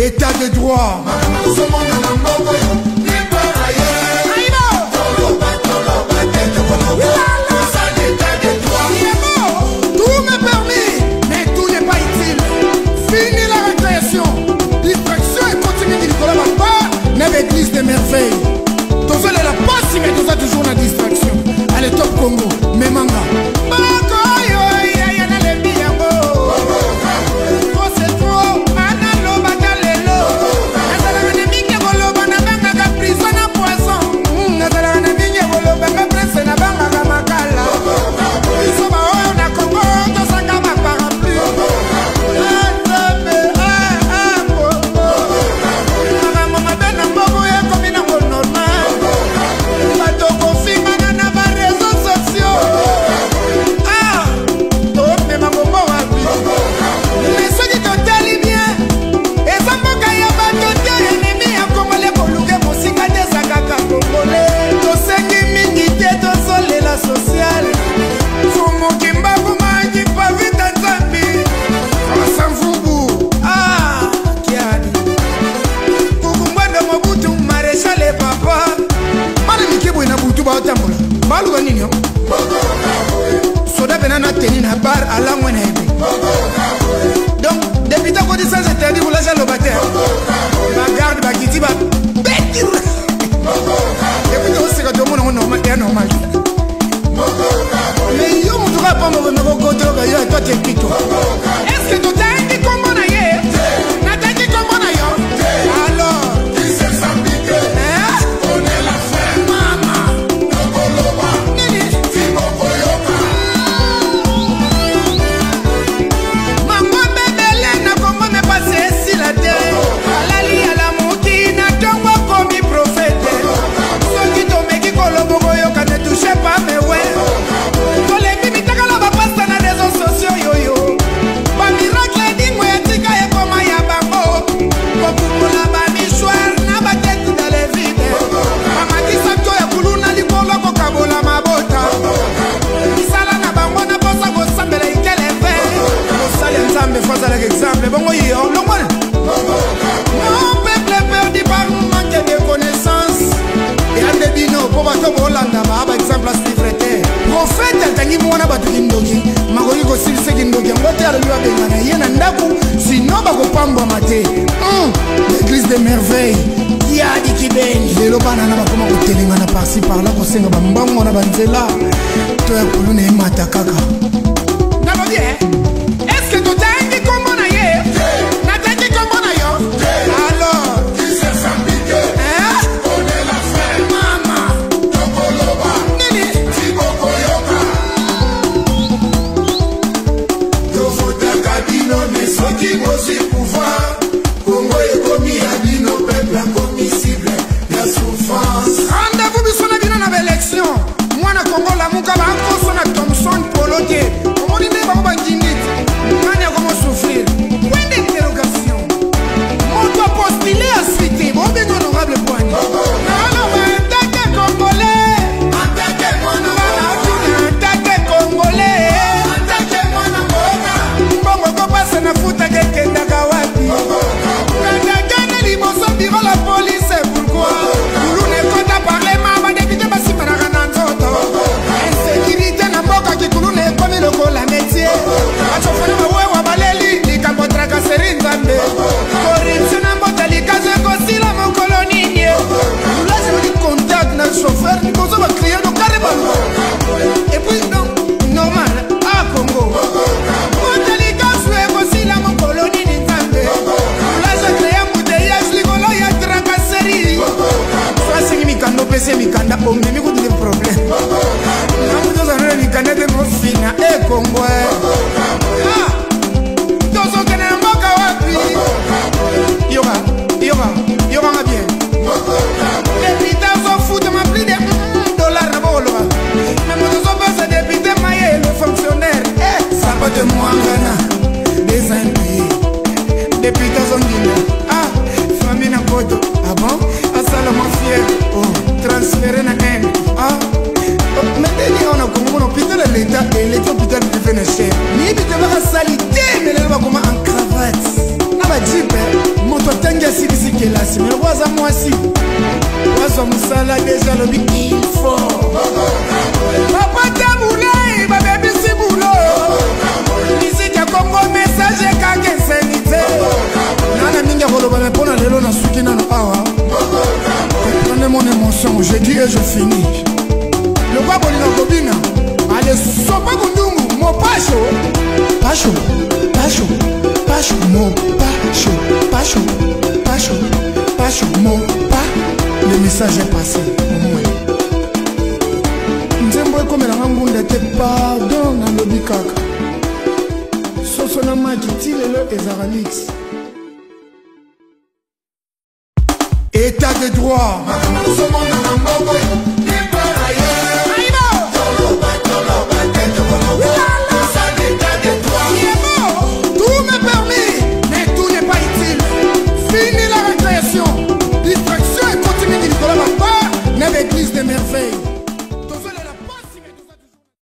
État de droit. Tout me permet, mais tout n'est pas utile. Fini la récréation. Distraction et continue de Nicolas Papa. N'est l'église des merveilles. Tous les la passe, mais tous toujours la distraction. Allez, top Congo, mes mangas. Soda benana teni na bar ala mwana ebe. Donc depuis ta côté ça interdit pour la jalobater. Ma garde ba kiti ba beti. Depuis to se ka to mona normal et normal. Mais yo mutu ka pamba ko no ko to ka yo to te pito. Est-ce que tu t'as dit comment na ye? Na t'as dit comment na yo? Alors, il s'est sambiqué. On est la fête mama. Exemple, bon, oui, on le voit. Mon peuple perdu par manque de connaissances. Et à des binos, pour votre Hollande, par exemple, à Stifrete. Prophète, tangi mwana batu kindoki. Magoyi ko silse kindoki. Ngote à lui avec mana yena ndaku. Sinon, bako pamba mate. L'église des merveilles. Qui a dit qui baigne. Les lobanana bakoma kutelengana par-ci par-là. Kosenga bambango na banzela. Toi, kulune mata kaka. Nalo bien. Est-ce que tu t'as dit comment na ye? Na t'as dit comment na yo? Alors, il s'est sambiqué. On est la fête mama. Tokoloba. Nini? Tiboko yoka. Tofota kabino ne soki mosi pouvoir. Congo est commis à bino peuple a commis cible. La souffrance. Rendez-vous biso na bino na élection. Moi na Congo la muka ba koso na Thompson Polote. Comment dit ba banjingi? Comment souffrir? Point d'interrogation. Mon doit postuler à cité. Bon, bien honorable point. Non, attaquez Congolais. Attaquez Congolais. Attaquez Bon, on passe na fouta quelqu'un d'Agawapi. Attaquez les libosos biro la police. Pourquoi? Nous ne comptons pas les mamans d'éviter ma simana rananzoto. Insécurité n'a pas qu'à qui nous ne commis le col à métier. Corruption na mbotali kaze kosila mon colonie. Là je me dis contact na chauffeur ni bozo ba client do carré bango. Et puis non normal à Congo. Mbotali kaze kosila mon colonie ni tambe. Là je crée embouteillage ligolo ya tracasserie. Soit c'est mikando pese mikanda ombe mi ko de problème. Na muto za rene mikanda de mo fina e Congo. Yoga bien. Les pitains s'en foutent de ma plus de $1 na bolo. Mais mon autre passe des pitains maillés, le fonctionnaire. Ça va de moi en Ghana. Des impayés. Des pitains sont guinées. Famille na koto. Ah bon? Assalement fier. Oh, transféré na haine. Mais on a comme on hôpital l'État et l'État hôpital de Vénéchère. Ni pitains va salité, mais là va comme en cravate. Na ba jeep, moto elasi me lokoza mwasi wazwa mosala deja lobi il faut papa tabulei babebisi bulo misiki ya kongo message kaka eseni te nana mingi akoloba me mpona lelo nasuki nano awa prenez mon émotion je dis et je finis lokwa bolinga kobina ale sopa kundungu mopasho pasho pasho pasho mopasho pasho pasho pasho mopa le message est passé nzembo ekomelanga ngunda te pardon nalobi kaka soso na maki ti lelo ezaka lix état de droit